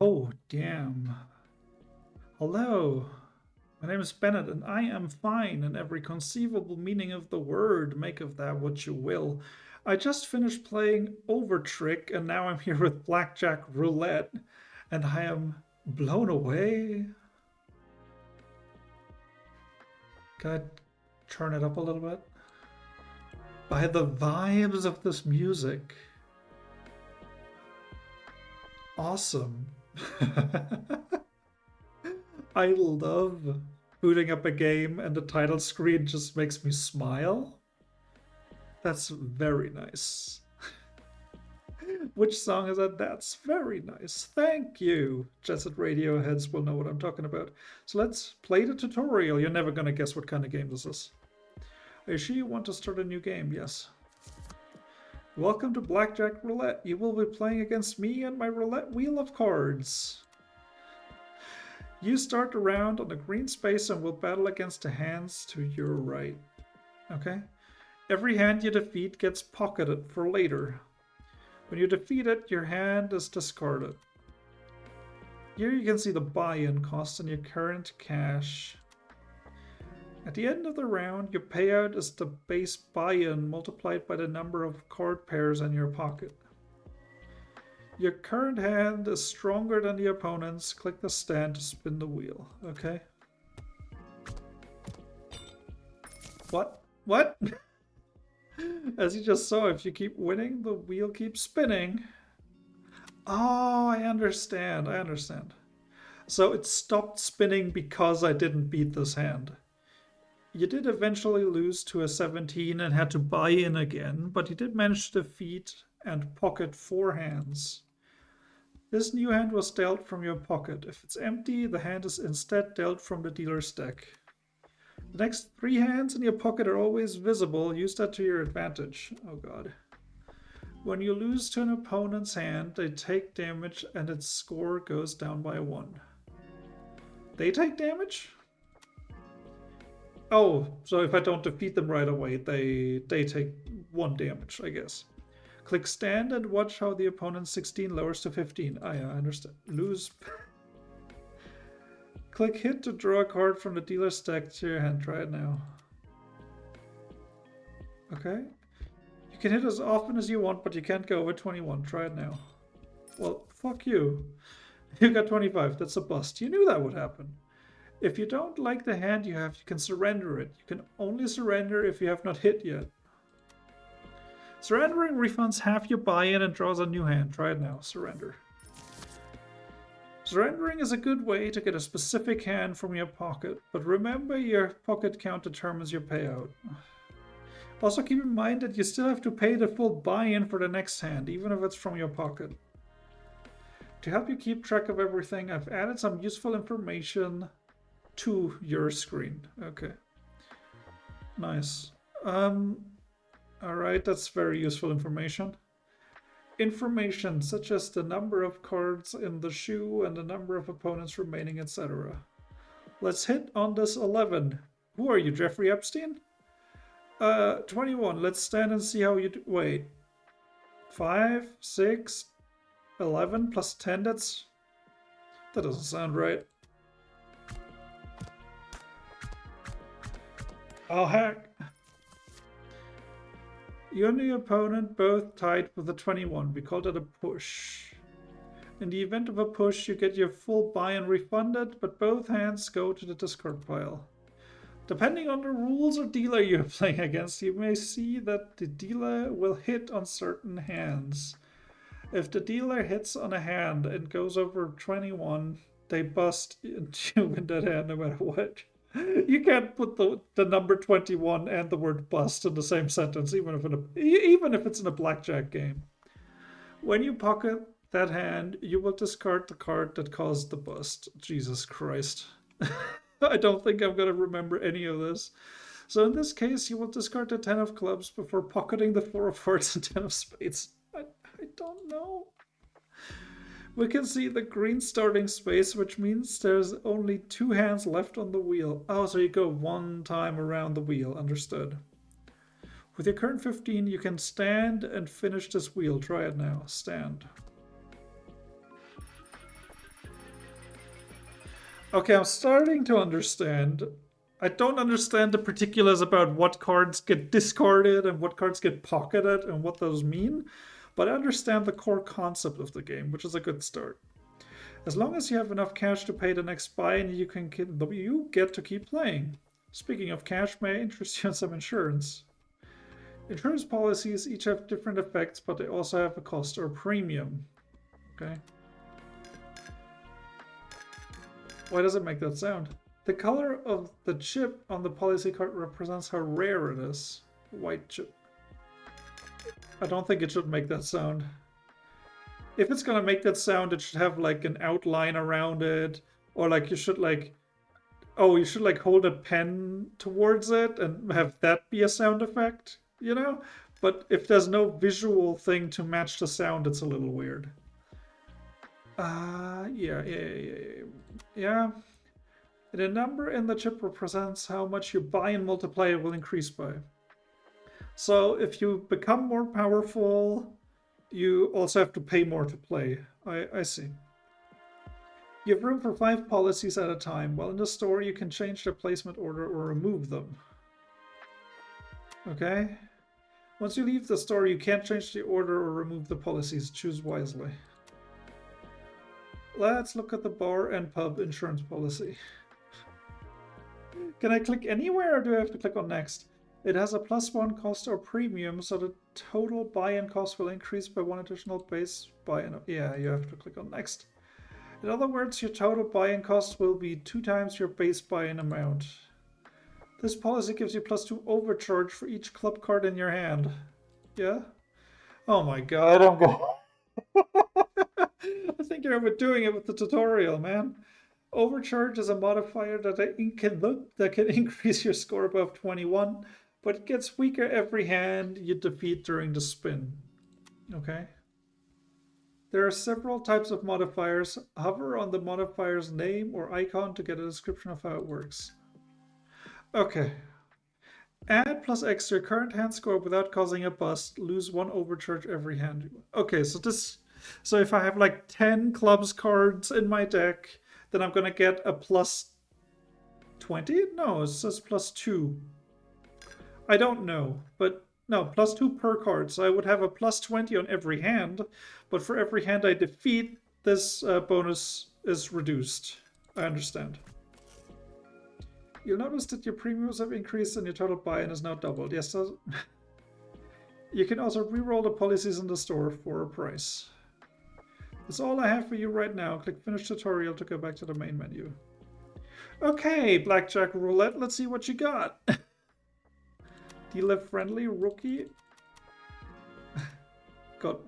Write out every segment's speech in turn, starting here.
Oh, damn. Hello. My name is Bennett, and I am fine in every conceivable meaning of the word. Make of that what you will. I just finished playing Overtrick, and now I'm here with Blackjack Roulette, and I am blown away. Can I turn it up a little bit? By the vibes of this music. Awesome. I love booting up a game and the title screen just makes me smile. That's very nice. Which song is that? That's very nice. Thank you. Jet Set Radio heads will know what I'm talking about. So let's play the tutorial. You're never gonna guess what kind of game this is. Are you sure you want to start a new game? Yes. Welcome to Blackjack Roulette. You will be playing against me and my roulette wheel of cards. You start the round on the green space and will battle against the hands to your right. Okay? Every hand you defeat gets pocketed for later. When you defeat it, your hand is discarded. Here you can see the buy-in cost and your current cash. At the end of the round, your payout is the base buy-in multiplied by the number of card pairs in your pocket. Your current hand is stronger than the opponent's. Click the stand to spin the wheel. Okay. What? What? As you just saw, if you keep winning, the wheel keeps spinning. Oh, I understand. I understand. So it stopped spinning because I didn't beat this hand. You did eventually lose to a 17 and had to buy in again, but you did manage to defeat and pocket 4 hands. This new hand was dealt from your pocket. If it's empty, the hand is instead dealt from the dealer's deck. The next 3 hands in your pocket are always visible. Use that to your advantage. Oh god. When you lose to an opponent's hand, they take damage and its score goes down by 1. They take damage? Oh, so if I don't defeat them right away, they take 1 damage, I guess. Click stand and watch how the opponent's 16 lowers to 15. Ah, yeah, I understand. Lose. Click hit to draw a card from the dealer's deck to your hand. Try it now. Okay. You can hit as often as you want, but you can't go over 21. Try it now. Well, fuck you. You got 25. That's a bust. You knew that would happen. If you don't like the hand you have, you can surrender it. You can only surrender if you have not hit yet. Surrendering refunds half your buy-in and draws a new hand. Try it now. Surrender. Surrendering is a good way to get a specific hand from your pocket, but remember your pocket count determines your payout. Also keep in mind that you still have to pay the full buy-in for the next hand, even if it's from your pocket. To help you keep track of everything, I've added some useful information to your screen. Okay. Nice. Alright, that's very useful information. Information such as the number of cards in the shoe and the number of opponents remaining, etc. Let's hit on this 11. Who are you, Jeffrey Epstein? 21. Let's stand and see how you do. Wait. 5, 6, 11 plus 10, that doesn't sound right. Oh, heck. You and the opponent both tied with a 21. We call that a push. In the event of a push, you get your full buy-in refunded, but both hands go to the discard pile. Depending on the rules or dealer you're playing against, you may see that the dealer will hit on certain hands. If the dealer hits on a hand and goes over 21, they bust and you win that hand no matter what. You can't put the number 21 and the word bust in the same sentence, even if it's in a blackjack game. When you pocket that hand, you will discard the card that caused the bust. Jesus Christ. I don't think I'm going to remember any of this. So in this case, you will discard the 10 of clubs before pocketing the 4 of hearts and 10 of spades. I don't know. We can see the green starting space, which means there's only 2 hands left on the wheel. Oh, so you go 1 time around the wheel. Understood. With your current 15, you can stand and finish this wheel. Try it now. Stand. Okay, I'm starting to understand. I don't understand the particulars about what cards get discarded and what cards get pocketed and what those mean, but I understand the core concept of the game, which is a good start. As long as you have enough cash to pay the next buy-in, you get to keep playing. Speaking of cash, may I interest you in some insurance? Insurance policies each have different effects, but they also have a cost or a premium. Okay. Why does it make that sound? The color of the chip on the policy card represents how rare it is. White chip. I don't think it should make that sound. If it's gonna make that sound, it should have like an outline around it, or like you should like, oh, you should like hold a pen towards it and have that be a sound effect, you know? But if there's no visual thing to match the sound, it's a little weird. Yeah. The number in the chip represents how much your buy and multiplier will increase by. So if you become more powerful, you also have to pay more to play. I see. You have room for 5 policies at a time. While in the store, you can change their placement order or remove them. Okay. Once you leave the store, you can't change the order or remove the policies. Choose wisely. Let's look at the bar and pub insurance policy. Can I click anywhere or do I have to click on next? It has a +1 cost or premium, so the total buy-in cost will increase by 1 additional base buy-in. Yeah, you have to click on next. In other words, your total buy-in cost will be 2 times your base buy-in amount. This policy gives you +2 overcharge for each club card in your hand. Yeah? Oh my god, I'm going. I think you're overdoing it with the tutorial, man. Overcharge is a modifier that can increase your score above 21, but it gets weaker every hand you defeat during the spin. Okay. There are several types of modifiers. Hover on the modifier's name or icon to get a description of how it works. Okay. Add +X to your current hand score without causing a bust. Lose 1 overcharge every hand. Okay, so if I have like 10 clubs cards in my deck, then I'm gonna get a +20? No, it says +2. I don't know, but no, +2 per card. So I would have a +20 on every hand, but for every hand I defeat, this bonus is reduced. I understand. You'll notice that your premiums have increased and your total buy-in is now doubled. Yes, so you can also re-roll the policies in the store for a price. That's all I have for you right now. Click Finish Tutorial to go back to the main menu. Okay, Blackjack Roulette, let's see what you got. Dealer friendly, rookie. God,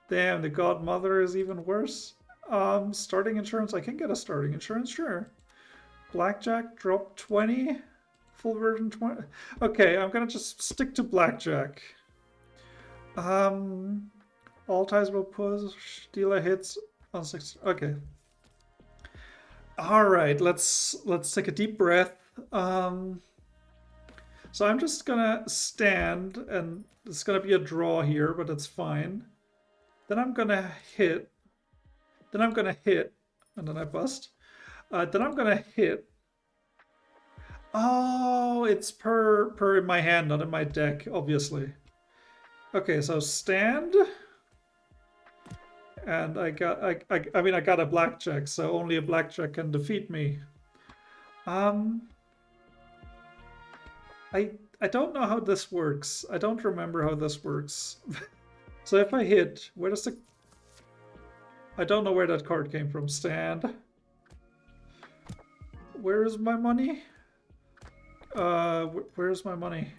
damn, the Godmother is even worse. Starting insurance, I can get a starting insurance, sure. Blackjack, drop 20. Full version 20. Okay, I'm gonna just stick to Blackjack. All ties will push. Dealer hits on 6. Okay. All right. Let's take a deep breath. So I'm just gonna stand, and it's gonna be a draw here, but it's fine. Then I'm gonna hit. Then I'm gonna hit, and then I bust. Then I'm gonna hit. Oh, it's per in my hand, not in my deck, obviously. Okay, so stand. And I mean I got a blackjack, so only a blackjack can defeat me. I don't know how this works. I don't remember how this works. So if I hit, where does the... I don't know where that card came from. Stand. Where is my money? Where's my money?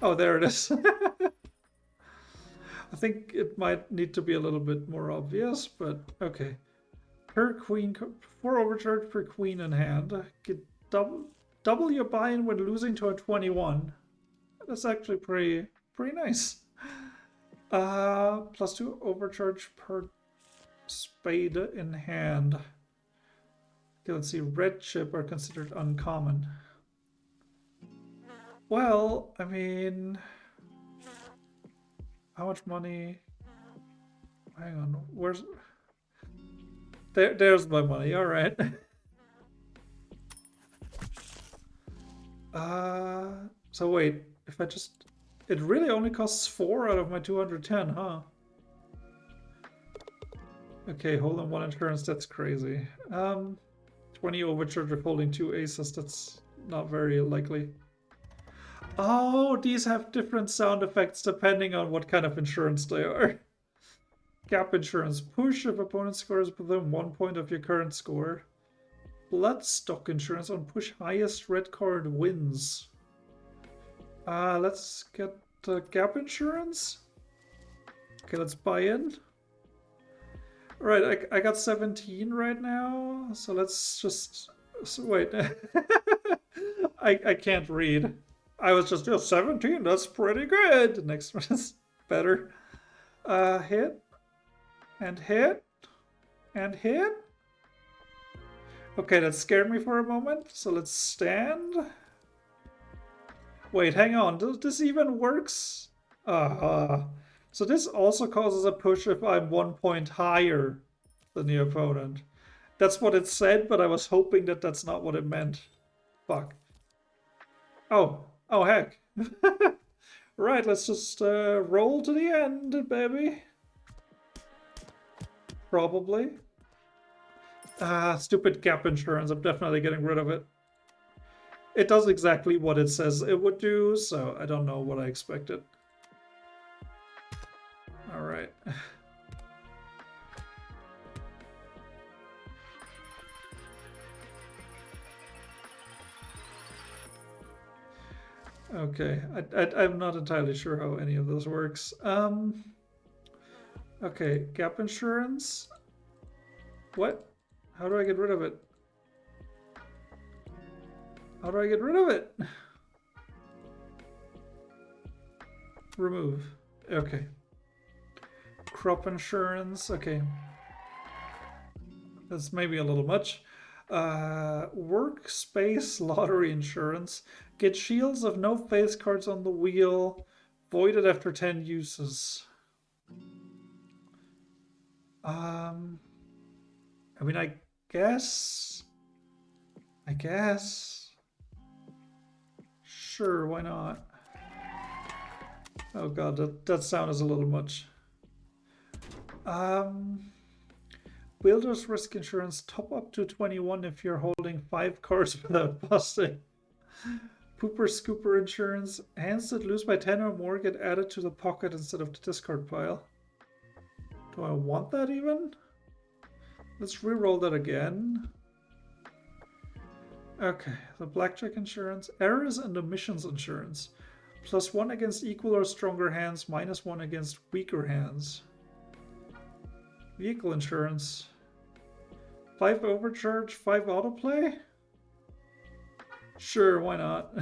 Oh, there it is. I think it might need to be a little bit more obvious, but okay. Per queen, 4 overcharge per queen in hand. Get double your buy-in when losing to a 21. That's actually pretty nice. +2 overcharge per spade in hand. Okay, let's see. Red chip are considered uncommon. Well, I mean... How much money? Hang on, There's my money, alright. So wait, if I just... It really only costs 4 out of my 210, huh? Okay, hold on 1 insurance, that's crazy. 20 overcharge of holding 2 aces, that's not very likely. Oh, these have different sound effects depending on what kind of insurance they are. Gap insurance. Push if opponent scores within 1 point of your current score. Bloodstock insurance. On push, highest red card wins. Let's get gap insurance. Okay, let's buy in. Right, I got 17 right now, so let's just... So wait. I can't read. I was just, 17, that's pretty good. The next one is better. Hit. And hit. And hit. Okay, that scared me for a moment, so let's stand. Wait, hang on, this even works? So this also causes a push if I'm 1 point higher than the opponent. That's what it said, but I was hoping that that's not what it meant. Fuck. Oh heck. Right, let's just roll to the end, baby. Probably. Stupid gap insurance. I'm definitely getting rid of it. It does exactly what it says it would do, so I don't know what I expected. Alright. Okay, I'm not entirely sure how any of this works. Okay, gap insurance. What? How do I get rid of it? How do I get rid of it? Remove. Okay. Crop insurance. Okay. That's maybe a little much. Workspace lottery insurance. Get shields of no face cards on the wheel. Voided after 10 uses. I mean, I guess. Sure, why not? Oh god, that sound is a little much. Builder's risk insurance, top up to 21 if you're holding 5 cards without busting. Pooper scooper insurance, hands that lose by 10 or more get added to the pocket instead of the discard pile. Do I want that even? Let's re-roll that again. Okay, the Blackjack insurance, errors and omissions insurance. +1 against equal or stronger hands, -1 against weaker hands. Vehicle insurance. 5 overcharge, 5 autoplay? Sure, why not?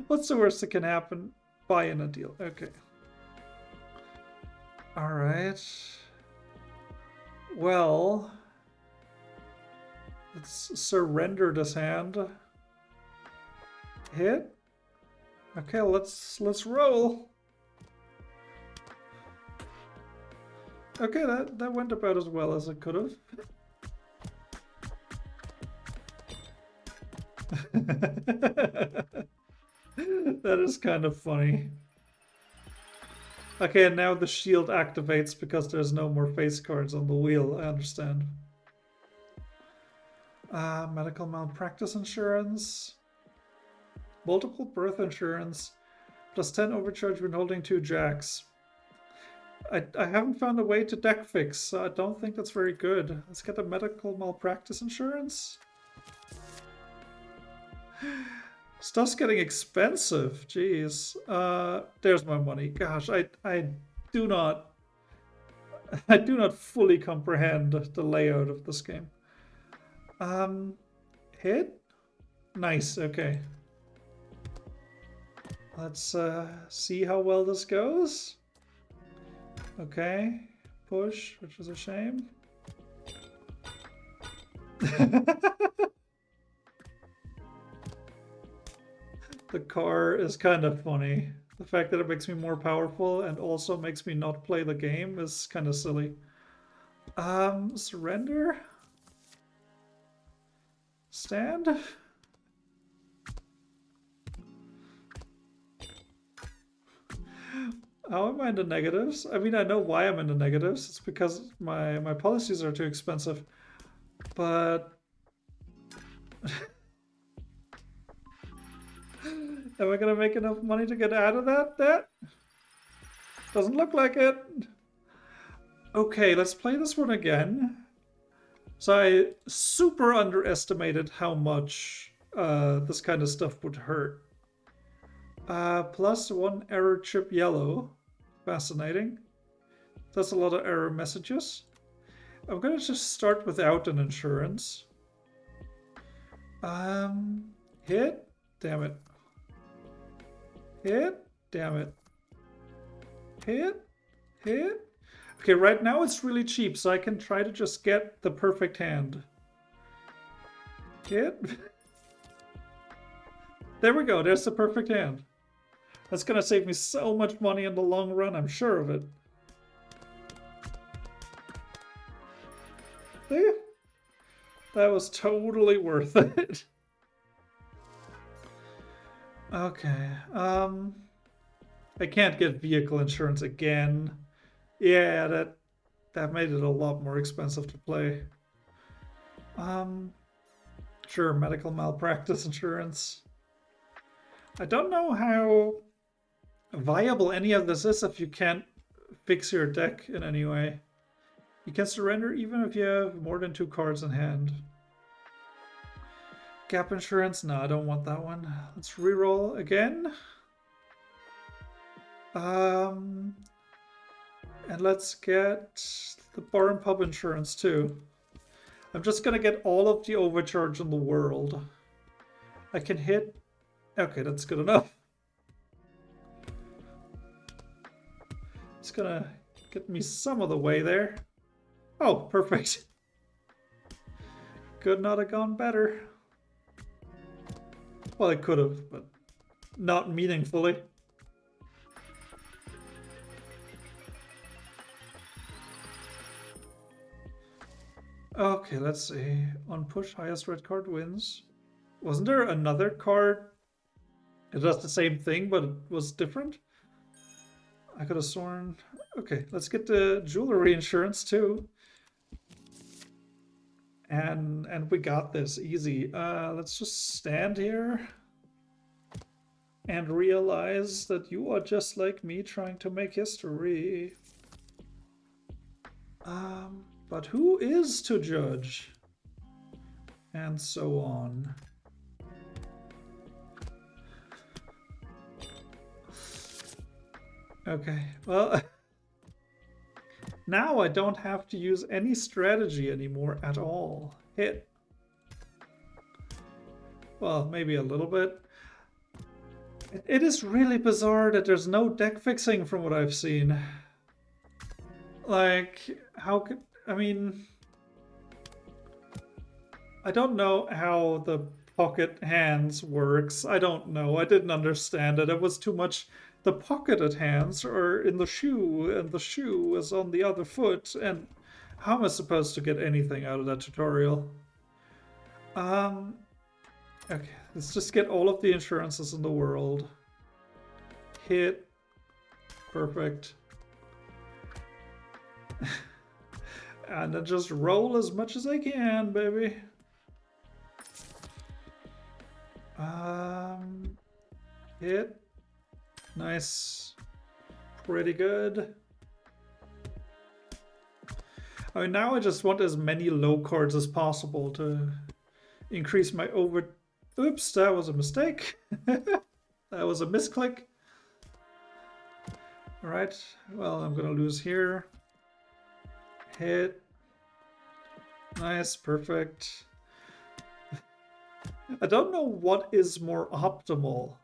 What's the worst that can happen? Buy in a deal. Okay. Alright. Well, let's surrender this hand. Hit. Okay, let's roll. Okay, that went about as well as it could have. That is kind of funny. Okay, and now the shield activates because there's no more face cards on the wheel. I understand. Medical malpractice insurance. Multiple birth insurance. +10 overcharge when holding 2 jacks. I haven't found a way to deck fix, so I don't think that's very good. Let's get the medical malpractice insurance. Stuff's getting expensive. Jeez. There's my money. Gosh, I do not fully comprehend the layout of this game. Hit? Nice, okay. Let's see how well this goes. Okay. Push, which is a shame. The car is kind of funny. The fact that it makes me more powerful and also makes me not play the game is kind of silly. Surrender? Stand? How am I in the negatives? I mean, I know why I'm in the negatives. It's because my policies are too expensive. But... am I gonna make enough money to get out of that? Doesn't look like it. Okay, let's play this one again. So I super underestimated how much this kind of stuff would hurt. Plus 1 error chip yellow. Fascinating. That's a lot of error messages. I'm gonna just start without an insurance. Hit? Damn it. Hit? Damn it. Hit? Hit? Okay, right now it's really cheap, so I can try to just get the perfect hand. Hit? There we go, there's the perfect hand. That's gonna save me so much money in the long run, I'm sure of it. See? That was totally worth it. Okay, I can't get vehicle insurance again. Yeah, that made it a lot more expensive to play. Sure, medical malpractice insurance. I don't know how viable any of this is if you can't fix your deck in any way. You can surrender even if you have more than 2 cards in hand. Gap insurance? No, I don't want that one. Let's reroll again. And let's get the bar and pub insurance too. I'm just gonna get all of the overcharge in the world. I can hit... Okay, that's good enough. It's gonna get me some of the way there. Oh, perfect. Could not have gone better. Well, it could have, but not meaningfully. Okay, let's see. On push, highest red card wins. Wasn't there another card? It does the same thing, but it was different? I could have sworn... Okay, let's get the jewelry insurance too. And we got this, easy. Let's just stand here and realize that you are just like me trying to make history. But who is to judge? And so on. Okay, well, now I don't have to use any strategy anymore at all. Hit. Well, maybe a little bit. It is really bizarre that there's no deck fixing from what I've seen. Like, how could... I mean... I don't know how the pocket hands works. I don't know. I didn't understand it. It was too much... The pocketed hands are in the shoe, and the shoe is on the other foot, and how am I supposed to get anything out of that tutorial? Okay, let's just get all of the insurances in the world. Hit. Perfect. And then just roll as much as I can, baby. Hit. Nice. Pretty good. I mean, now I just want as many low cards as possible to increase my over... Oops, that was a mistake. That was a misclick. Alright, well, I'm gonna lose here. Hit. Nice, perfect. I don't know what is more optimal.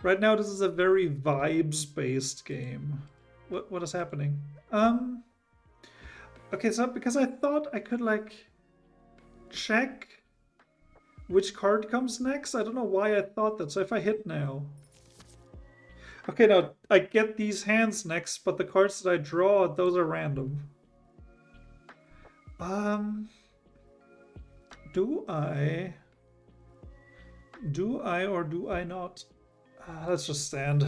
Right now, this is a very vibes-based game. What is happening? Okay, so because I thought I could, like, check which card comes next. I don't know why I thought that. So if I hit now... Okay, now, I get these hands next, but the cards that I draw, those are random. Do I or do I not? Let's just stand.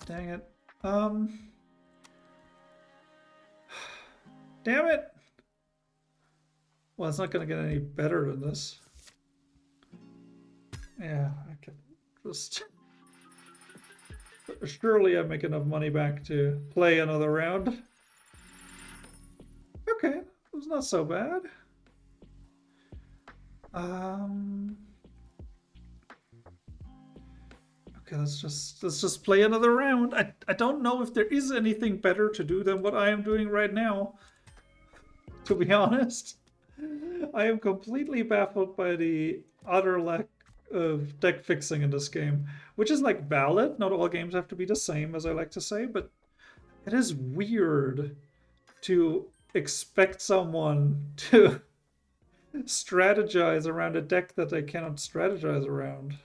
Dang it. Damn it. Well, it's not gonna get any better than this. Yeah, I can just... Surely I make enough money back to play another round. Okay, it was not so bad. Okay, let's just play another round. I don't know if there is anything better to do than what I am doing right now. To be honest, I am completely baffled by the utter lack of deck fixing in this game, which is like valid. Not all games have to be the same, as I like to say, but it is weird to expect someone to strategize around a deck that they cannot strategize around.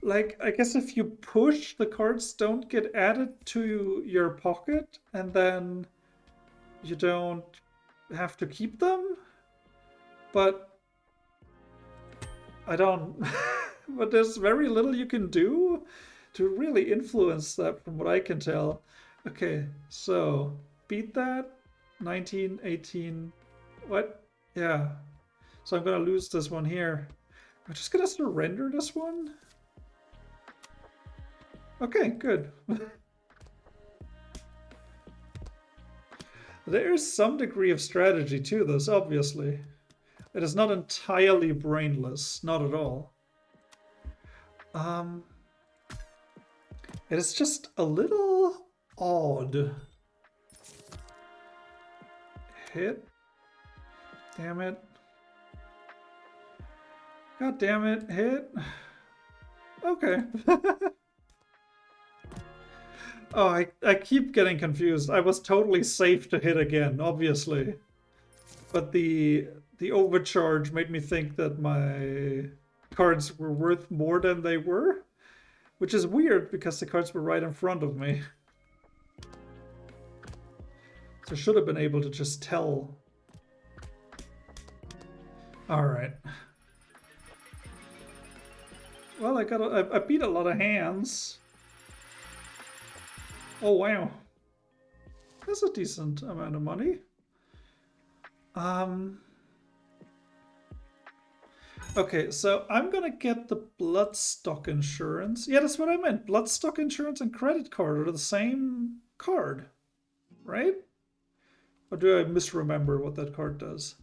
Like, I guess if you push, the cards don't get added to your pocket, and then you don't have to keep them? But I don't... but there's very little you can do to really influence that from what I can tell. Okay, so beat that. 19, 18... What? Yeah. So I'm gonna lose this one here. I'm just gonna surrender this one? Okay, good. There is some degree of strategy to this, obviously. It is not entirely brainless, not at all. It is just a little odd. Hit. Damn it. God damn it, hit. Okay. Oh, I keep getting confused. I was totally safe to hit again, obviously. But the overcharge made me think that my cards were worth more than they were. Which is weird, because the cards were right in front of me. So I should have been able to just tell. Alright. Well, I beat a lot of hands. Oh, wow. That's a decent amount of money. Okay, so I'm gonna get the bloodstock insurance. Yeah, that's what I meant. Bloodstock insurance and credit card are the same card, right? Or do I misremember what that card does?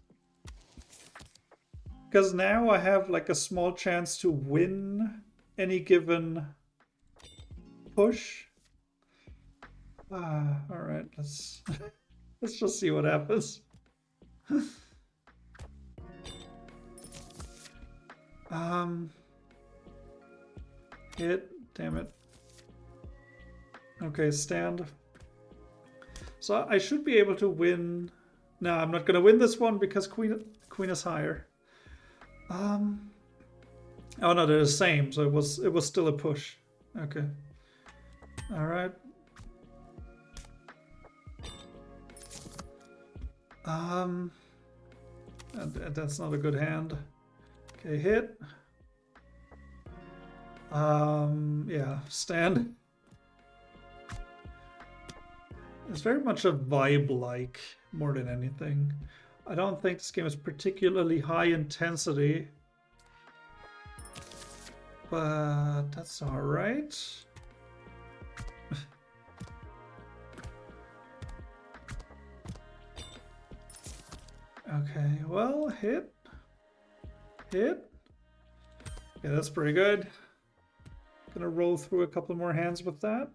Because now I have like a small chance to win any given push. All right, let's just see what happens. Hit, damn it. Okay, stand. So I should be able to win. No, I'm not gonna win this one because queen is higher. Oh no, they're the same, so it was still a push. Okay. All right. That's not a good hand. Okay, hit. Yeah, stand. It's very much a vibe-like more than anything. I don't think this game is particularly high intensity, but that's all right. Okay, well, hit. Hit. Yeah, that's pretty good. Gonna roll through a couple more hands with that.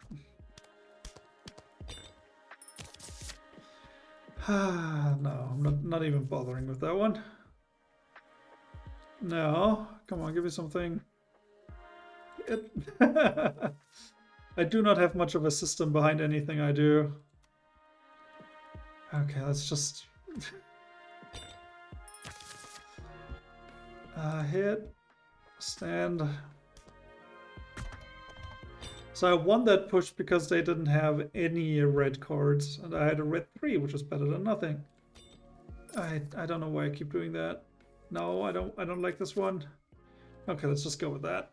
No, I'm not even bothering with that one. No, come on, give me something. I do not have much of a system behind anything I do. Okay, let's just... hit, stand. So I won that push because they didn't have any red cards, and I had a red 3, which was better than nothing. I don't know why I keep doing that. No, I don't like this one. Okay, let's just go with that.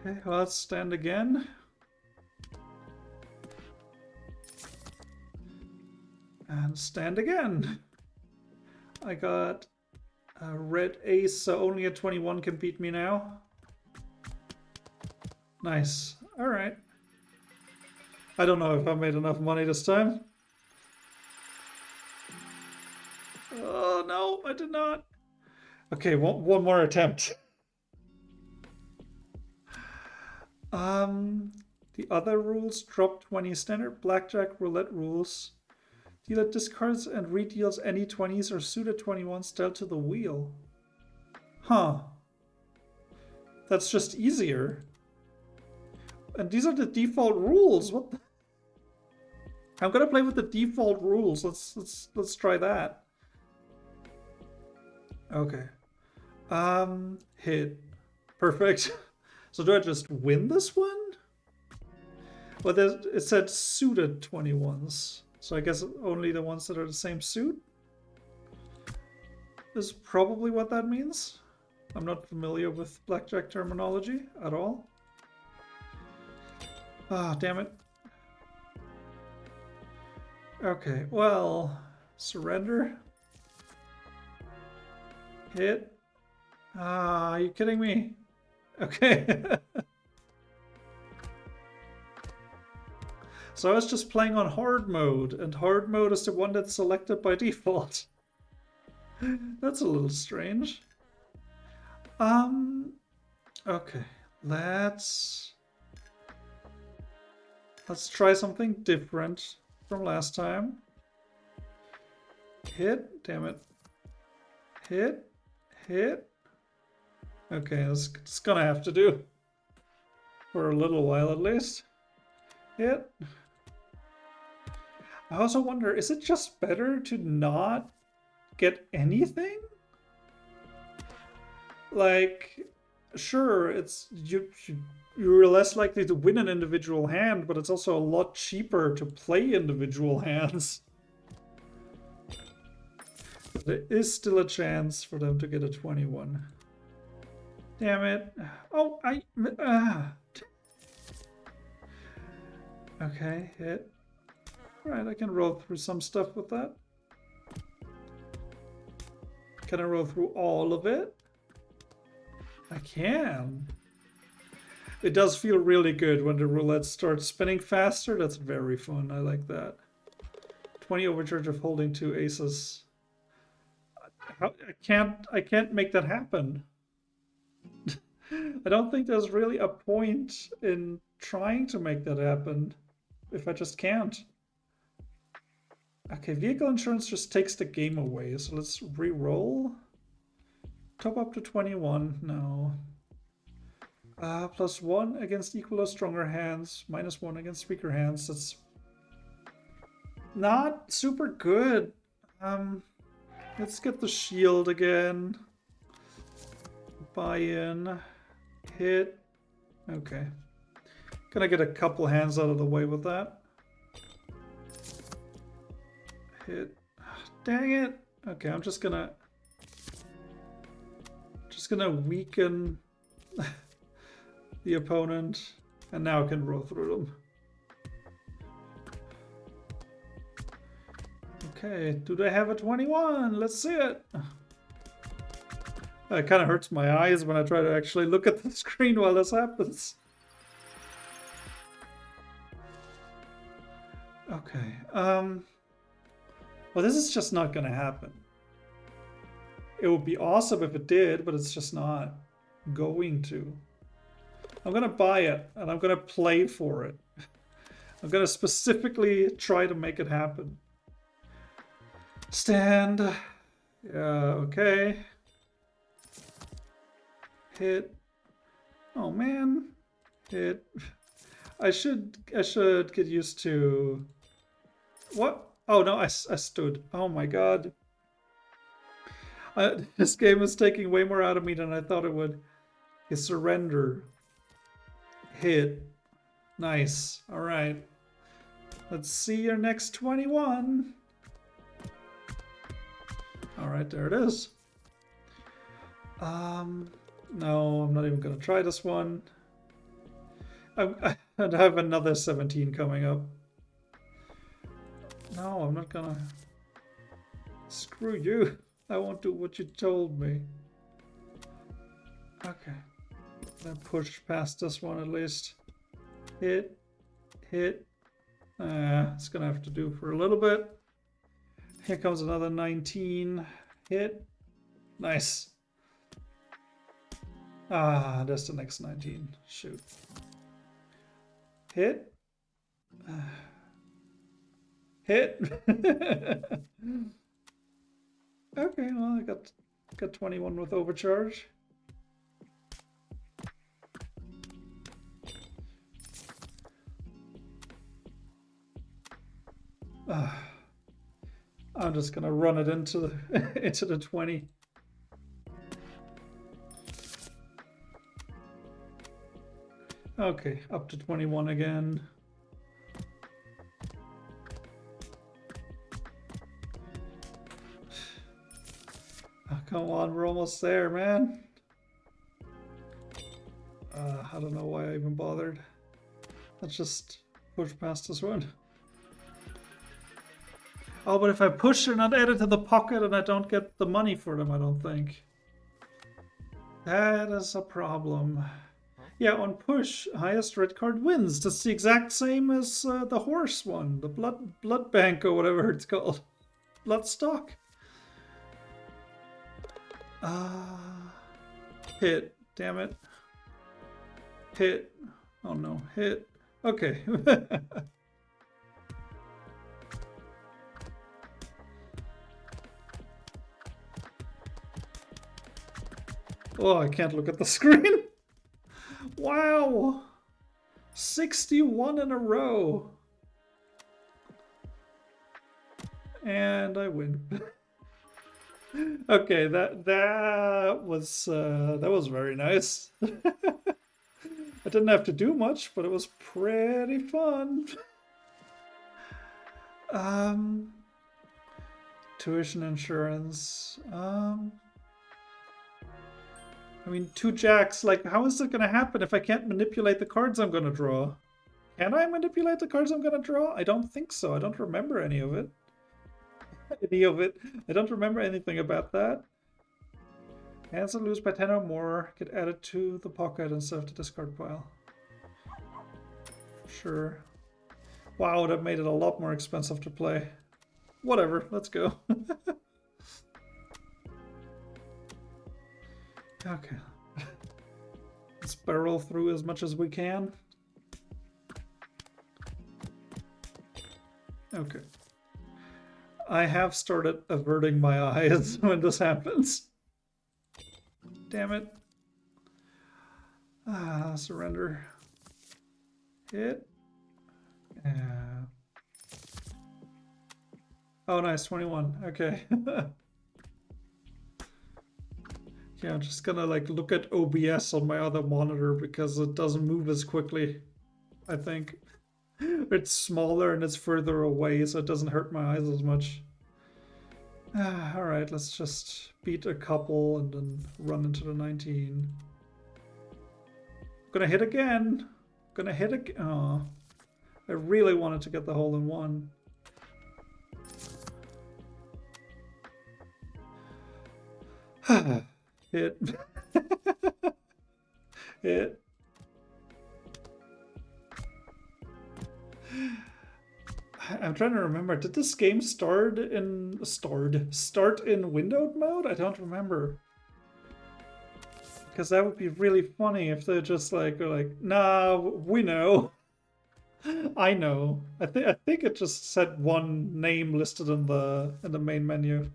Okay, well, let's stand again. And stand again. I got a red ace, so only a 21 can beat me now. Nice. All right. I don't know if I made enough money this time. Oh, no, I did not. Okay, one more attempt. The other rules drop 20 standard Blackjack Roulette rules. Dealer discards and redeals any 20s or suited 21s dealt to the wheel. Huh. That's just easier. And these are the default rules. What the... I'm gonna play with the default rules. Let's try that. Okay. Hit. Perfect. So do I just win this one? Well, it said suited 21s. So I guess only the ones that are the same suit is probably what that means. I'm not familiar with blackjack terminology at all. Ah, damn it. Okay, well, surrender. Hit. Ah, are you kidding me? Okay. So I was just playing on hard mode, and hard mode is the one that's selected by default. That's a little strange. Okay, let's try something different from last time. Hit, damn it. Hit, hit. Okay, it's gonna have to do. For a little while at least. Hit. I also wonder, is it just better to not get anything? Like, sure, it's you're less likely to win an individual hand, but it's also a lot cheaper to play individual hands. But there is still a chance for them to get a 21. Damn it. Oh, Okay, hit. Alright, I can roll through some stuff with that. Can I roll through all of it? I can. It does feel really good when the roulette starts spinning faster. That's very fun. I like that. 20 overcharge of holding 2 aces. I can't make that happen. I don't think there's really a point in trying to make that happen if I just can't. Okay, vehicle insurance just takes the game away, so let's re-roll. Top up to 21, no. +1 against equal or stronger hands, -1 against weaker hands. That's not super good. Let's get the shield again. Buy in. Hit. Okay. Gonna get a couple hands out of the way with that. Hit. Dang it. Okay, I'm just gonna weaken the opponent, and now I can roll through them. Okay, do they have a 21? Let's see it. It kind of hurts my eyes when I try to actually look at the screen while this happens. Okay, well, this is just not gonna happen. It would be awesome if it did, but it's just not going to. I'm gonna buy it, and I'm gonna play for it. I'm gonna specifically try to make it happen. Stand. Yeah, okay. Hit. Oh man. Hit. I should get used to... What? Oh no, I stood. Oh my god. This game is taking way more out of me than I thought it would. You surrender. Hit. Nice. Alright. Let's see your next 21. Alright, there it is. No, I'm not even gonna try this one. I have another 17 coming up. No, I'm not gonna. Screw you. I won't do what you told me. Okay. Then push past this one at least. Hit. Hit. It's gonna have to do for a little bit. Here comes another 19. Hit. Nice. Ah, that's the next 19. Shoot. Hit. Hit. Okay, well, I got 21 with overcharge. I'm just gonna run it into the into the 20. Okay, up to 21 again. Oh, come on, we're almost there, man. I don't know why I even bothered. Let's just push past this one. Oh, but if I push, they're not added to the pocket and I don't get the money for them, I don't think. That is a problem. Yeah, on push, highest red card wins. That's the exact same as the horse one, the blood bank or whatever it's called. Blood stock. Hit. Damn it. Hit. Oh no, hit. Okay. Oh, I can't look at the screen. Wow. 61 in a row. And I win. Okay, that was very nice. I didn't have to do much, but it was pretty fun. Tuition insurance. I mean, 2 jacks, like, how is it going to happen if I can't manipulate the cards I'm going to draw? Can I manipulate the cards I'm going to draw? I don't think so. I don't remember any of it. I don't remember anything about that. Hands that lose by 10 or more get added to the pocket instead of the discard pile. Sure. Wow, that made it a lot more expensive to play. Whatever, let's go. Okay. Let's barrel through as much as we can. Okay. I have started averting my eyes when this happens. Damn it. Surrender. Hit. Oh, nice. 21. Okay. Yeah, I'm just gonna like look at OBS on my other monitor because it doesn't move as quickly, I think. It's smaller and it's further away, so it doesn't hurt my eyes as much. Alright, let's just beat a couple and then run into the 19. Gonna hit again. Gonna hit again. Oh, I really wanted to get the hole in one. Hit. Hit. I'm trying to remember. Did this game start in windowed mode? I don't remember. Because that would be really funny if they're just like, nah, we know. I know. I think it just said one name listed in the main menu.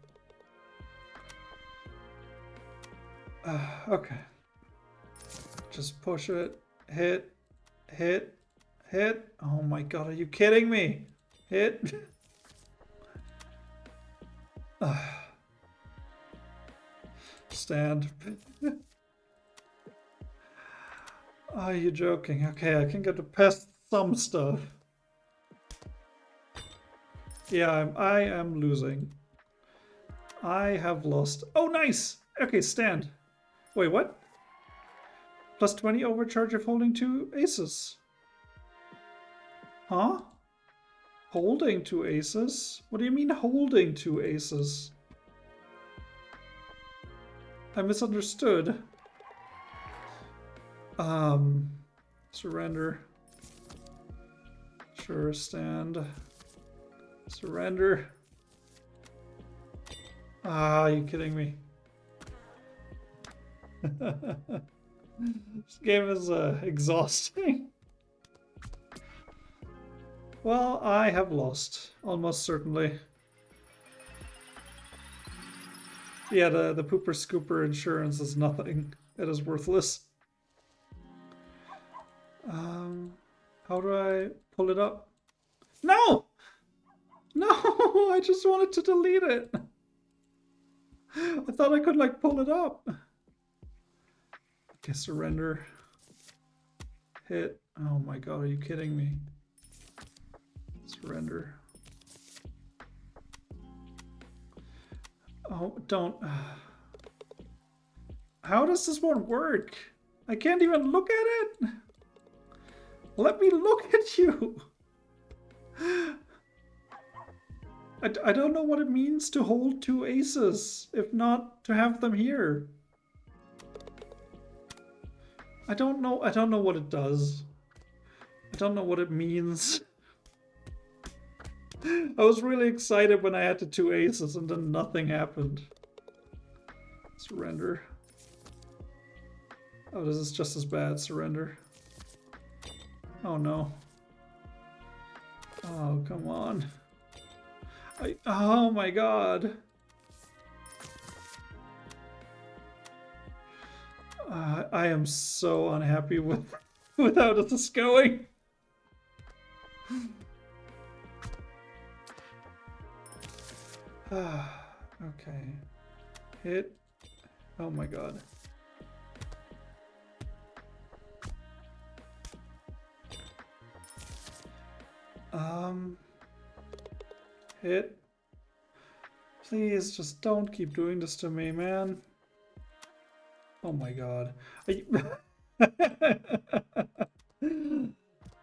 Okay. Just push it. Hit. Hit. Hit. Oh my god, are you kidding me? Hit. Stand. Are you joking? Okay, I can get past some stuff. Yeah, I am losing. I have lost. Oh, nice! Okay, stand. Wait, what? Plus 20 overcharge if holding 2 aces. Huh? Holding 2 aces? What do you mean holding 2 aces? I misunderstood. Surrender. Sure, stand. Surrender. Ah, are you kidding me? This game is exhausting. Well, I have lost, almost certainly. Yeah, the pooper scooper insurance is nothing. It is worthless. How do I pull it up? No! No! I just wanted to delete it. I thought I could, like, pull it up. Okay, surrender. Hit. Oh my god, are you kidding me? Surrender. Oh, don't. How does this one work? I can't even look at it. Let me look at you. I don't know what it means to hold 2 aces, if not to have them here. I don't know what it does. I don't know what it means. I was really excited when I had the 2 aces and then nothing happened. Surrender. Oh, this is just as bad. Surrender. Oh no. Oh, come on. Oh my god. I am so unhappy with how this is going. Okay. Hit. Oh my god. Hit. Please, just don't keep doing this to me, man. Oh my god.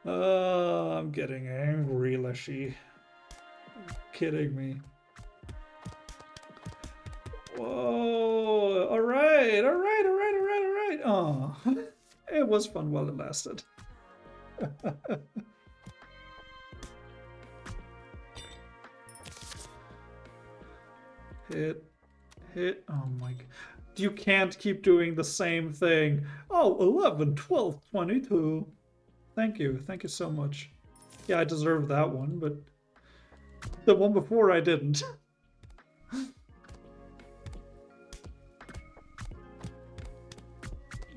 I'm getting angry, Leshy. Kidding me. Whoa! Alright, alright, alright, alright, alright. Oh, it was fun while it lasted. Hit. Hit. Oh my god. You can't keep doing the same thing. Oh, 11, 12, 22. Thank you. Thank you so much. Yeah, I deserved that one, but the one before I didn't.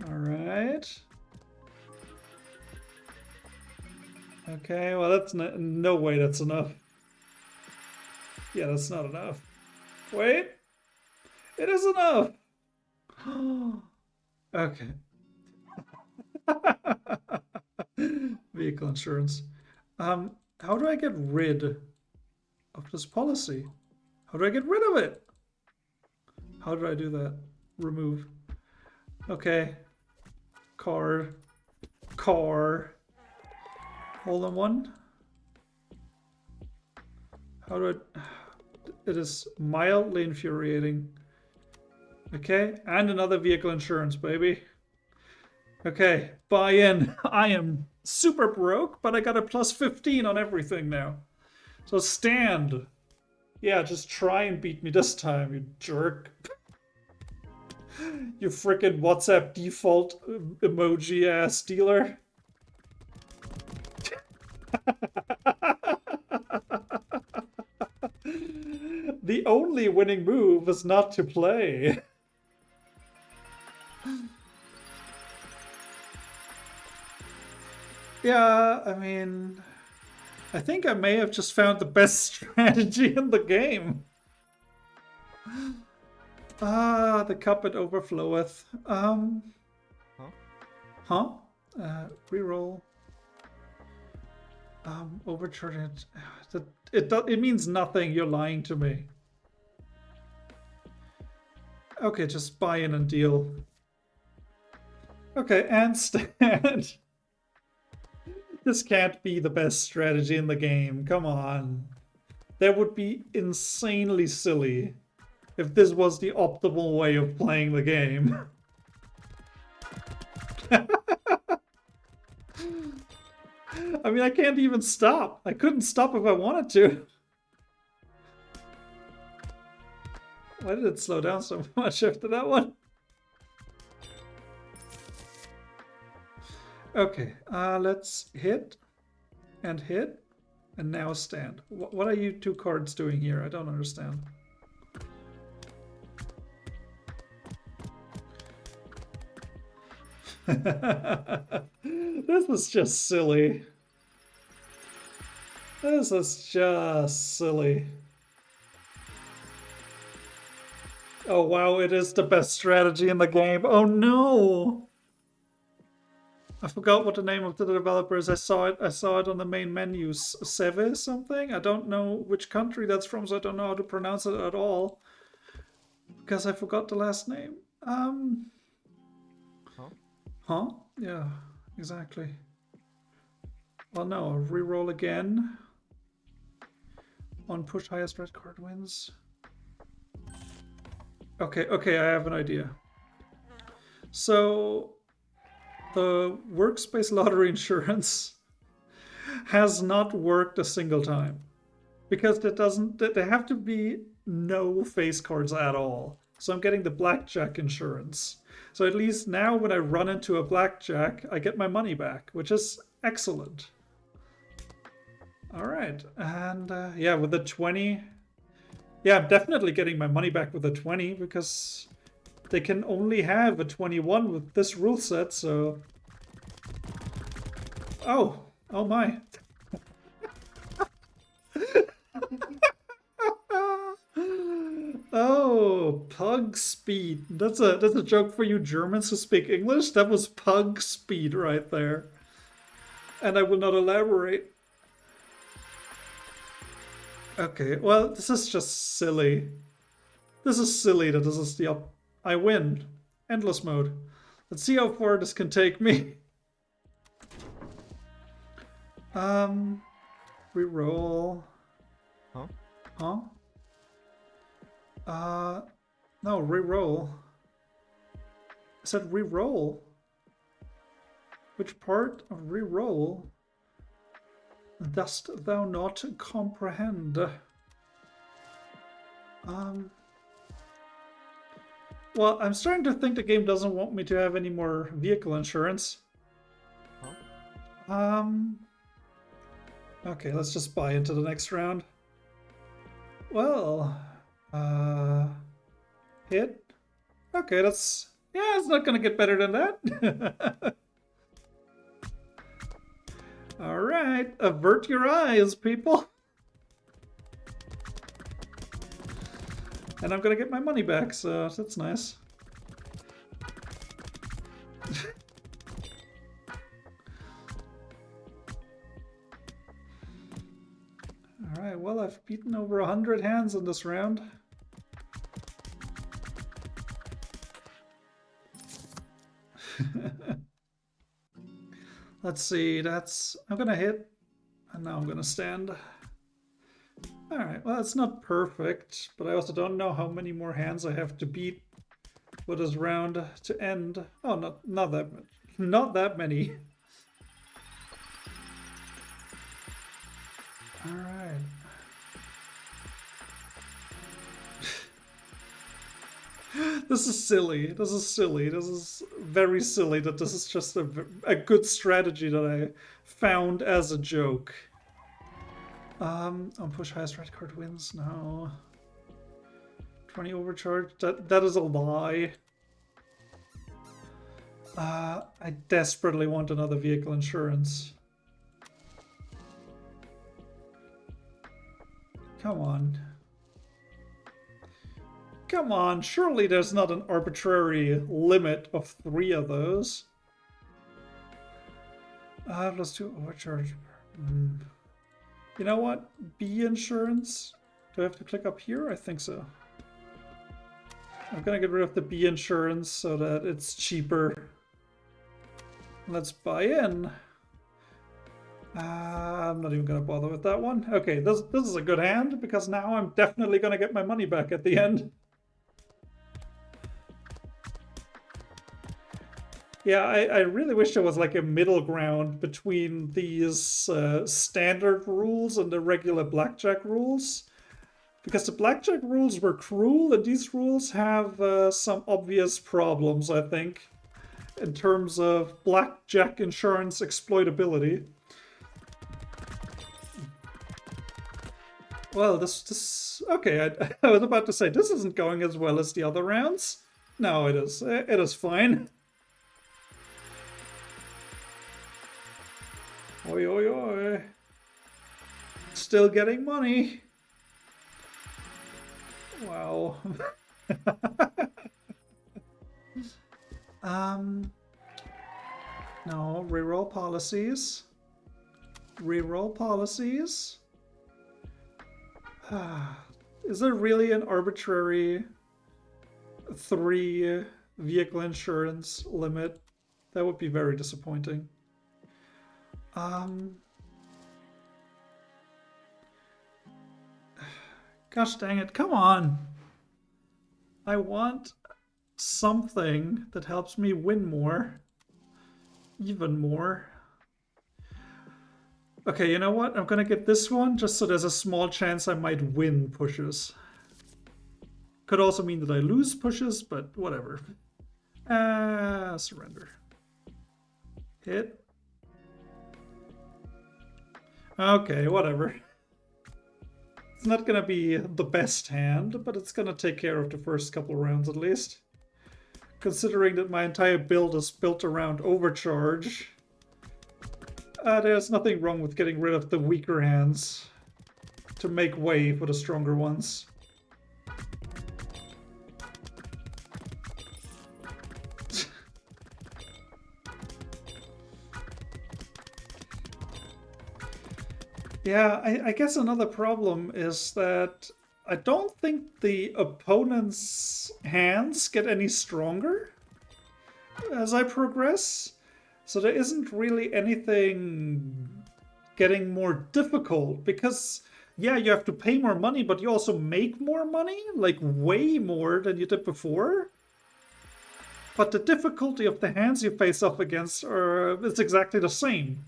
Alright. Okay, well that's no way that's enough. Yeah, that's not enough. Wait. It is enough. Okay. Vehicle insurance. How do I get rid of this policy? How do I get rid of it? How do I do that? Remove. Okay. Car. Hold on one. How do I... It is mildly infuriating. Okay, and another vehicle insurance, baby. Okay, buy in. I am super broke, but I got a plus 15 on everything now. So stand. Yeah, just try and beat me this time, you jerk. You frickin' WhatsApp default emoji ass dealer. The only winning move is not to play. Yeah, I mean, I think I may have just found the best strategy in the game. Ah, the cup it overfloweth. Huh? Reroll. Overcharged. It means nothing. You're lying to me. Okay, just buy in and deal. Okay, and stand. This can't be the best strategy in the game. Come on. That would be insanely silly if this was the optimal way of playing the game. I mean, I can't even stop. I couldn't stop if I wanted to. Why did it slow down so much after that one? Okay, let's hit and now stand. What are you two cards doing here? I don't understand. This is just silly. This is just silly. Oh wow, it is the best strategy in the game. Oh no! I forgot what the name of the developer is. I saw it on the main menu. Seve something? I don't know which country that's from, so I don't know how to pronounce it at all. Because I forgot the last name. Huh? Yeah, exactly. Well, no, reroll again. On push, highest red card wins. Okay, I have an idea. So, the workspace lottery insurance has not worked a single time. Because there have to be no face cards at all. So I'm getting the blackjack insurance. So at least now when I run into a blackjack, I get my money back, which is excellent. All right, and yeah, with the 20, yeah, I'm definitely getting my money back with a 20 because they can only have a 21 with this rule set, so... Oh my. Oh, pug speed. That's a joke for you Germans who speak English. That was pug speed right there. And I will not elaborate. Okay, well, this is just silly. This is silly that this is the I win. Endless mode. Let's see how far this can take me. Reroll. Huh? No, reroll. I said reroll. Which part of reroll dost thou not comprehend? Well, I'm starting to think the game doesn't want me to have any more vehicle insurance. Okay, let's just buy into the next round. Well, hit. Okay, that's... Yeah, it's not gonna get better than that. Alright, avert your eyes, people. And I'm gonna get my money back, so that's nice. Alright, well, I've beaten over 100 hands in this round. Let's see, that's... I'm gonna hit, and now I'm gonna stand. Alright, well, it's not perfect, but I also don't know how many more hands I have to beat for this round to end. Oh, not that much. Not that many. Alright. This is silly. This is silly. This is very silly that this is just a good strategy that I found as a joke. On push highest red card wins. No. 20 overcharge. That is a lie. I desperately want another vehicle insurance. Come on. Come on, surely there's not an arbitrary limit of 3 of those. Let's do overcharge. You know what? B insurance. Do I have to click up here? I think so. I'm gonna get rid of the B insurance so that it's cheaper. Let's buy in. I'm not even gonna bother with that one. Okay, this is a good hand because now I'm definitely gonna get my money back at the end. Yeah, I really wish there was like a middle ground between these standard rules and the regular blackjack rules. Because the blackjack rules were cruel, and these rules have some obvious problems, I think, in terms of blackjack insurance exploitability. Well, this okay, I was about to say, this isn't going as well as the other rounds. No, it is. It is fine. Oi, oi, oi. Still getting money. Wow. No, reroll policies. Reroll policies. Is there really an arbitrary 3 vehicle insurance limit? That would be very disappointing. Gosh dang it, come on! I want something that helps me win more. Even more. Okay, you know what? I'm gonna get this one just so there's a small chance I might win pushes. Could also mean that I lose pushes, but whatever. Surrender. Hit. Okay, whatever. It's not gonna be the best hand, but it's gonna take care of the first couple rounds at least. Considering that my entire build is built around overcharge, there's nothing wrong with getting rid of the weaker hands to make way for the stronger ones. Yeah, I guess another problem is that I don't think the opponent's hands get any stronger as I progress. So there isn't really anything getting more difficult because, yeah, you have to pay more money, but you also make more money, like way more than you did before. But the difficulty of the hands you face off against is exactly the same.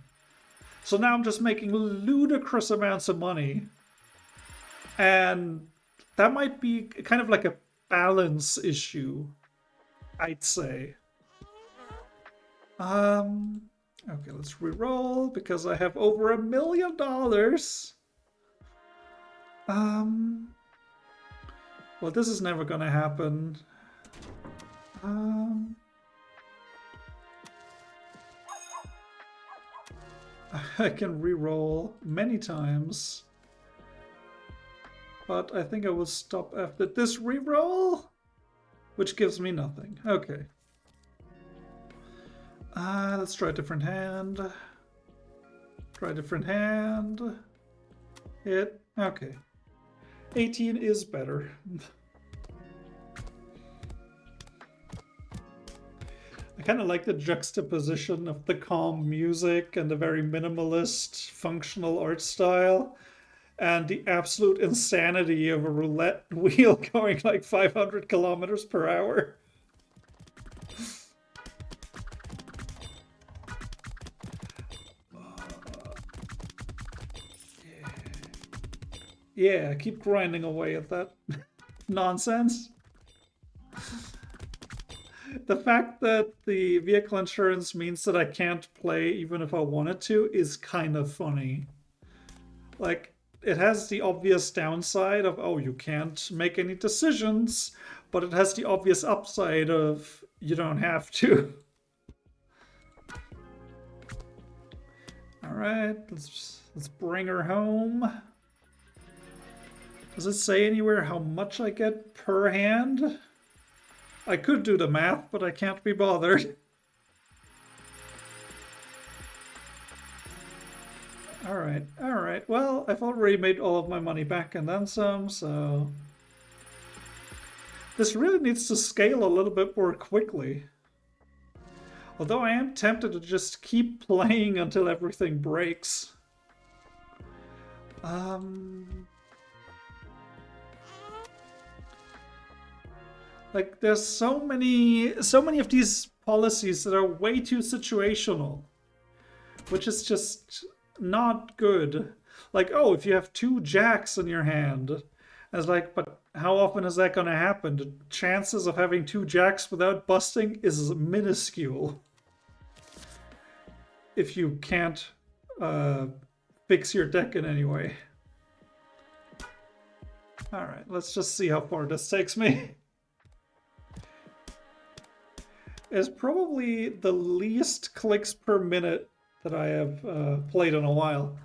So now I'm just making ludicrous amounts of money. And that might be kind of like a balance issue, I'd say. Okay, let's re-roll because I have over $1 million. Well, this is never gonna happen. I can re-roll many times. But I think I will stop after this re-roll, which gives me nothing. Okay. Let's try a different hand. Try a different hand. Hit. Okay. 18 is better. I kind of like the juxtaposition of the calm music and the very minimalist functional art style and the absolute insanity of a roulette wheel going like 500 kilometers per hour. Yeah, keep grinding away at that nonsense. The fact that the vehicle insurance means that I can't play even if I wanted to is kind of funny. Like, it has the obvious downside of, oh, you can't make any decisions, but it has the obvious upside of, you don't have to. Alright, let's bring her home. Does it say anywhere how much I get per hand? I could do the math, but I can't be bothered. Alright, alright. Well, I've already made all of my money back and then some, so... This really needs to scale a little bit more quickly. Although I am tempted to just keep playing until everything breaks. Like, there's so many of these policies that are way too situational, which is just not good. Like, oh, if you have 2 jacks in your hand, it's like, but how often is that going to happen? The chances of having 2 jacks without busting is minuscule. If you can't fix your deck in any way. Alright, let's just see how far this takes me. It's probably the least clicks per minute that I have played in a while.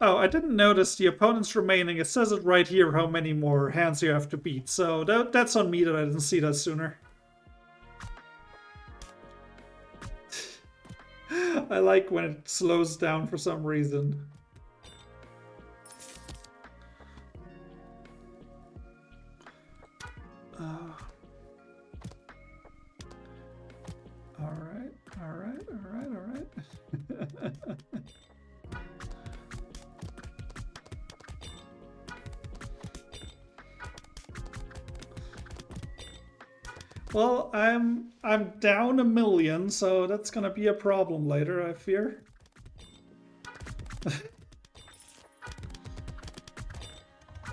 Oh, I didn't notice the opponent's remaining. It says it right here how many more hands you have to beat. So that's on me that I didn't see that sooner. I like when it slows down for some reason. Alright. Well, I'm down 1 million, so that's gonna be a problem later, I fear.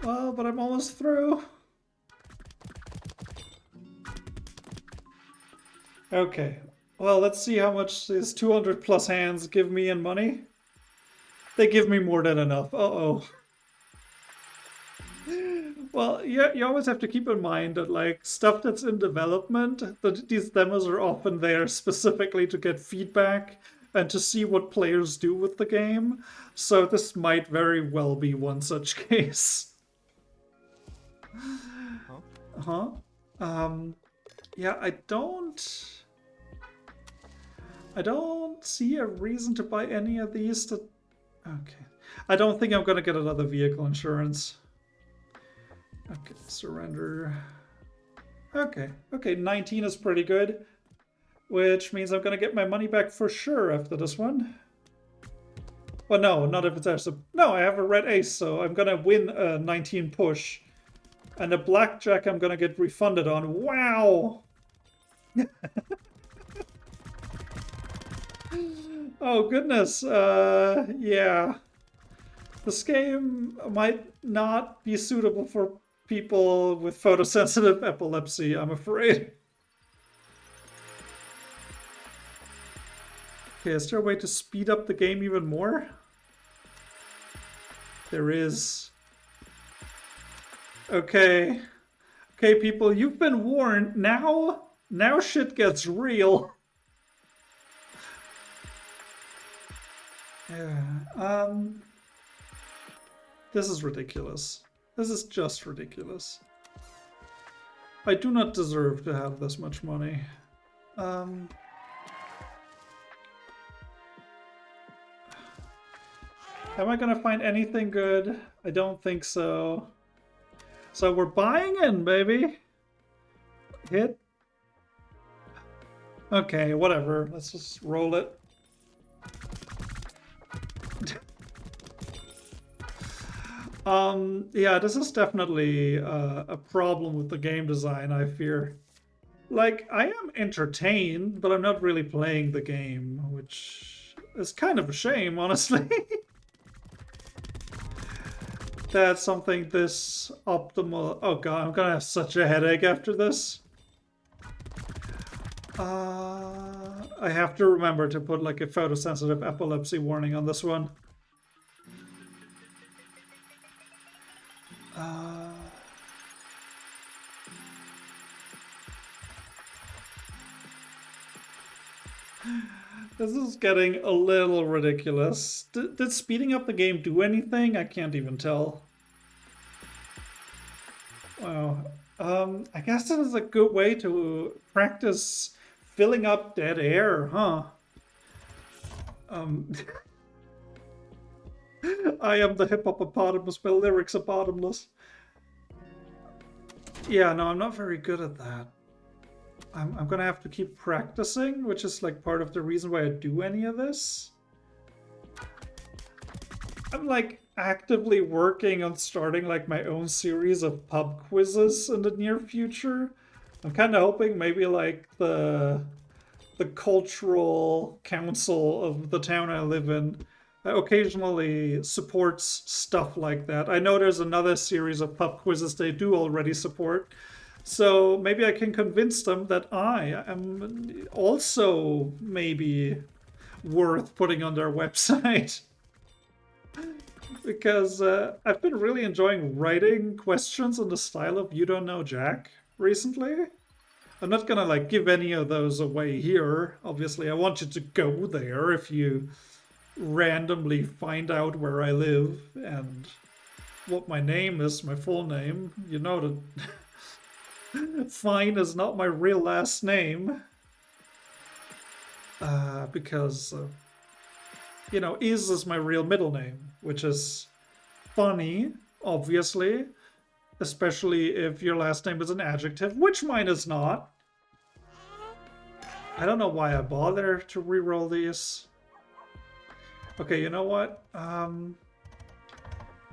Well, but I'm almost through. Okay. Well, let's see how much these 200 plus hands give me in money. They give me more than enough. Uh-oh. Well, you always have to keep in mind that, like, stuff that's in development, that these demos are often there specifically to get feedback and to see what players do with the game. So this might very well be one such case. Huh? Yeah, I don't see a reason to buy any of these. Okay. I don't think I'm going to get another vehicle insurance. Okay, surrender. Okay, 19 is pretty good. Which means I'm going to get my money back for sure after this one. Well, no, not if it's actually... No, I have a red ace, so I'm going to win a 19 push. And a blackjack I'm going to get refunded on. Wow! Oh, goodness. Yeah. This game might not be suitable for people with photosensitive epilepsy, I'm afraid. Okay, is there a way to speed up the game even more? There is. Okay. Okay, people, you've been warned. Now shit gets real. Yeah. This is ridiculous. This is just ridiculous. I do not deserve to have this much money. Am I gonna find anything good? I don't think so. So we're buying in, baby. Hit. Okay, whatever. Let's just roll it. Yeah, this is definitely a problem with the game design, I fear. Like, I am entertained, but I'm not really playing the game, which is kind of a shame, honestly. That something this optimal... Oh god, I'm gonna have such a headache after this. I have to remember to put like a photosensitive epilepsy warning on this one. This is getting a little ridiculous. Did speeding up the game do anything? I can't even tell. I guess this is a good way to practice filling up dead air, huh? I am the hippopotamus, my lyrics are bottomless. Yeah, no, I'm not very good at that. I'm gonna have to keep practicing, which is like part of the reason why I do any of this. I'm like actively working on starting like my own series of pub quizzes in the near future. I'm kind of hoping maybe like the cultural council of the town I live in occasionally supports stuff like that. I know there's another series of pub quizzes they do already support. So maybe I can convince them that I am also maybe worth putting on their website. Because I've been really enjoying writing questions in the style of You Don't Know Jack recently. I'm not gonna like give any of those away here. Obviously, I want you to go there if you randomly find out where I live and what my name is, my full name. You know that Fine is not my real last name. Because, you know, is my real middle name, which is funny, obviously. Especially if your last name is an adjective, which mine is not. I don't know why I bother to reroll these. Okay, you know what?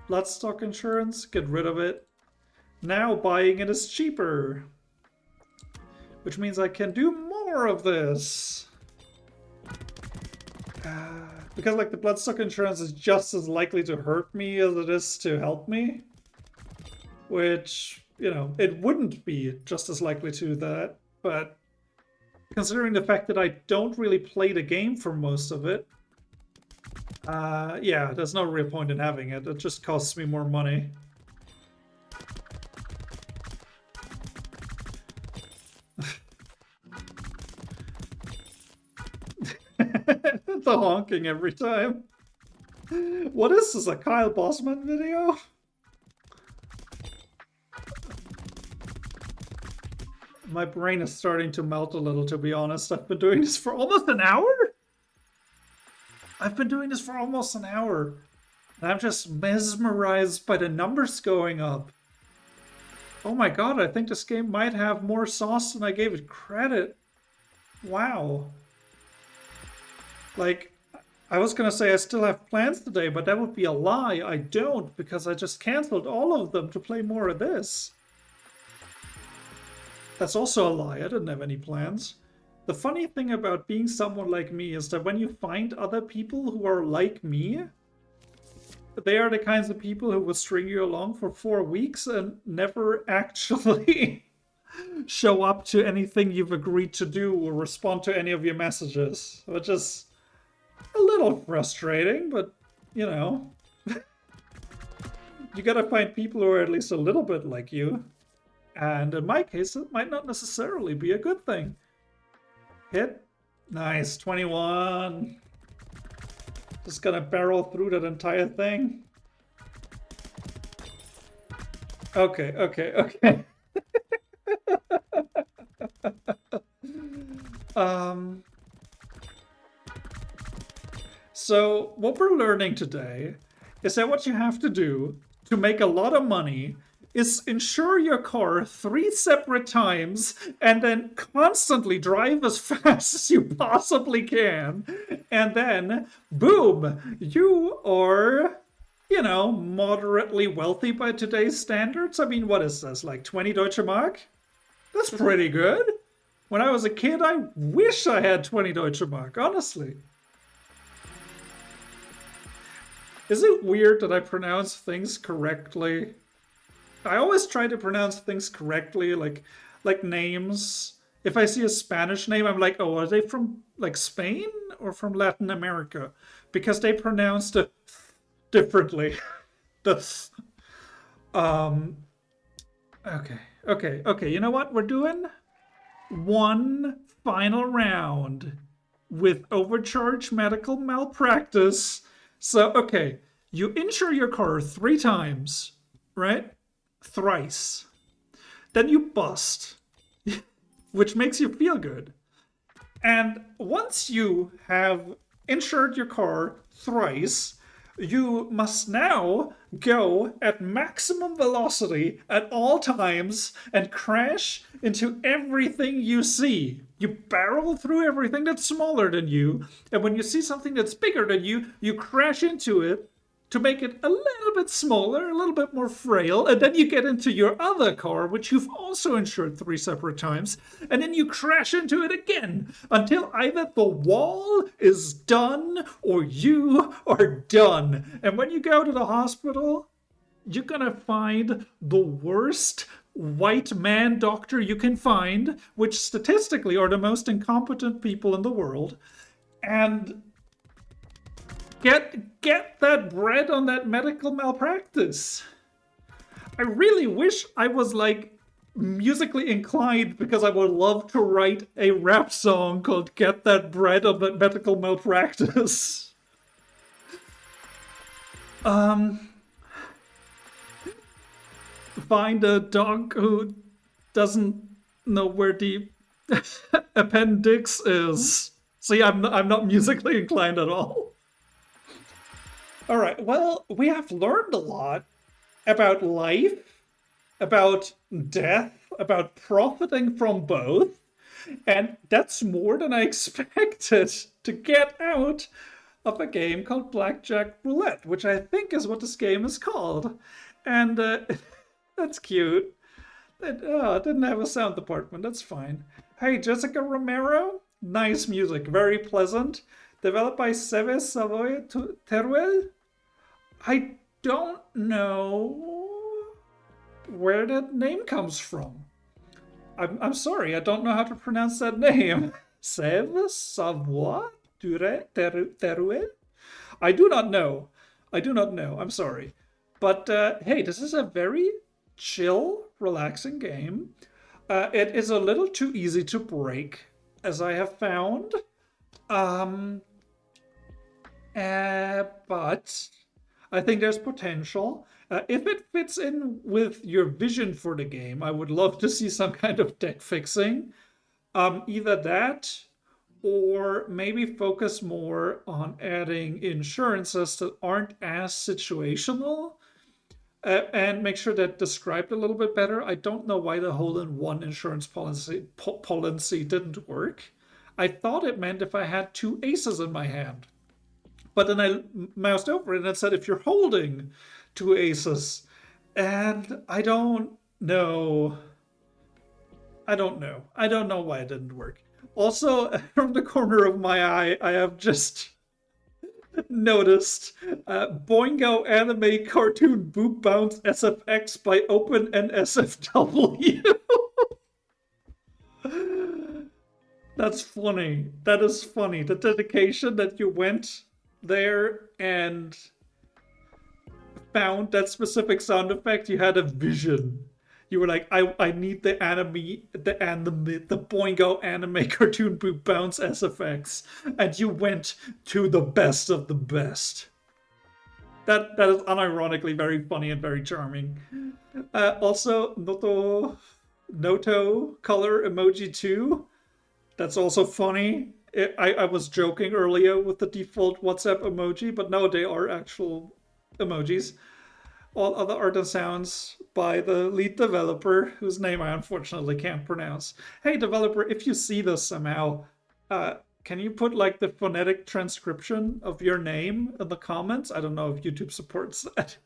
Bloodstock insurance, get rid of it. Now buying it is cheaper. Which means I can do more of this. Because like the bloodstock insurance is just as likely to hurt me as it is to help me. Which, you know, it wouldn't be just as likely to that, but considering the fact that I don't really play the game for most of it, yeah, there's no real point in having it. It just costs me more money. The honking every time. What is this, a Kyle Bossman video? My brain is starting to melt a little, to be honest. I've been doing this for almost an hour? I've been doing this for almost an hour. And I'm just mesmerized by the numbers going up. Oh my god, I think this game might have more sauce than I gave it credit. Wow. Like, I was gonna say I still have plans today, but that would be a lie. I don't, because I just canceled all of them to play more of this. That's also a lie. I didn't have any plans. The funny thing about being someone like me is that when you find other people who are like me, they are the kinds of people who will string you along for 4 weeks and never actually show up to anything you've agreed to do or respond to any of your messages, which is a little frustrating, but, you know, you gotta find people who are at least a little bit like you. And in my case, it might not necessarily be a good thing. Hit. Nice. 21. Just gonna barrel through that entire thing. Okay, okay, okay. So what we're learning today is that what you have to do to make a lot of money is insure your car 3 separate times and then constantly drive as fast as you possibly can. And then, boom, you are, you know, moderately wealthy by today's standards. I mean, what is this, like 20 Deutsche Mark? That's pretty good. When I was a kid, I wish I had 20 Deutsche Mark, honestly. Is it weird that I pronounce things correctly? I always try to pronounce things correctly, like names. If I see a Spanish name, I'm like, oh, are they from like Spain or from Latin America? Because they pronounce the differently. Okay. You know what we're doing? One final round with overcharge medical malpractice. So, okay, you insure your car 3 times, right? Thrice. then you bust, which makes you feel good. And once you have insured your car thrice, you must now go at maximum velocity at all times and crash into everything you see. You barrel through everything that's smaller than you, and when you see something that's bigger than you crash into it to make it a little bit smaller, a little bit more frail, and then you get into your other car, which you've also insured 3 separate times, and then you crash into it again until either the wall is done or you are done. And when you go to the hospital, you're gonna find the worst white man doctor you can find, which statistically are the most incompetent people in the world, and Get that bread on that medical malpractice. I really wish I was like musically inclined, because I would love to write a rap song called Get That Bread on That Medical Malpractice. Find a dog who doesn't know where the appendix is. See, I'm not musically inclined at all. All right, well, we have learned a lot about life, about death, about profiting from both, and that's more than I expected to get out of a game called Blackjack Roulette, which I think is what this game is called. And that's cute. It didn't have a sound department, that's fine. Hey, Jessica Romero, nice music, very pleasant. Developed by Seve Savoy Teruel. I don't know where that name comes from. I'm sorry, I don't know how to pronounce that name. Seve Savoy Teruel? I do not know. I'm sorry. But hey, this is a very chill, relaxing game. It is a little too easy to break, as I have found. But I think there's potential. If it fits in with your vision for the game, I would love to see some kind of deck fixing. Either that, or maybe focus more on adding insurances that aren't as situational, and make sure that described a little bit better. I don't know why the hole-in-one insurance policy didn't work. I thought it meant if I had 2 aces in my hand. But then I moused over it and it said if you're holding 2 aces. And I don't know. I don't know why it didn't work. Also, from the corner of my eye, I have just noticed Boingo Anime Cartoon Boob Bounce SFX by Open NSFW. That's funny. That is funny. The dedication that you went there and found that specific sound effect. You had a vision. You were like, I need the Boingo Anime Cartoon Boob Bounce SFX, and you went to the best of the best. That is unironically very funny and very charming. Also, Noto color emoji 2. That's also funny. I was joking earlier with the default WhatsApp emoji, but no, they are actual emojis. All other art and sounds by the lead developer, whose name I unfortunately can't pronounce. Hey, developer, if you see this somehow, can you put like the phonetic transcription of your name in the comments? I don't know if YouTube supports that.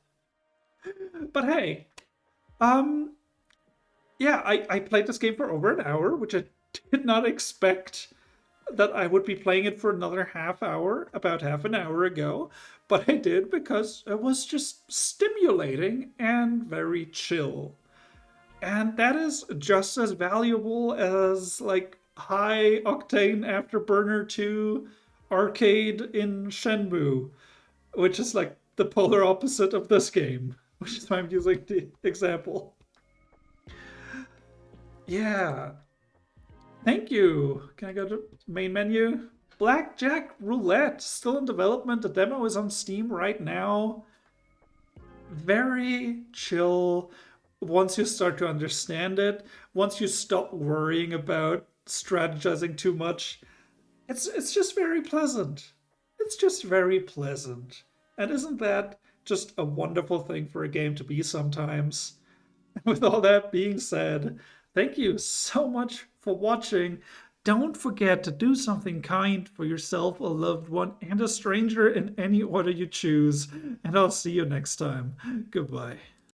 But hey, yeah, I played this game for over an hour, which I did not expect that I would be playing it for another half hour, about half an hour ago, but I did because it was just stimulating and very chill. And that is just as valuable as like high octane Afterburner 2 arcade in Shenmue, which is like the polar opposite of this game, which is why I'm using the example. Yeah. Thank you. Can I go to main menu? Blackjack Roulette, still in development. The demo is on Steam right now. Very chill, once you start to understand it, once you stop worrying about strategizing too much, it's just very pleasant. It's just very pleasant. And isn't that just a wonderful thing for a game to be sometimes? With all that being said, thank you so much for watching. Don't forget to do something kind for yourself, a loved one, and a stranger in any order you choose. And I'll see you next time. Goodbye.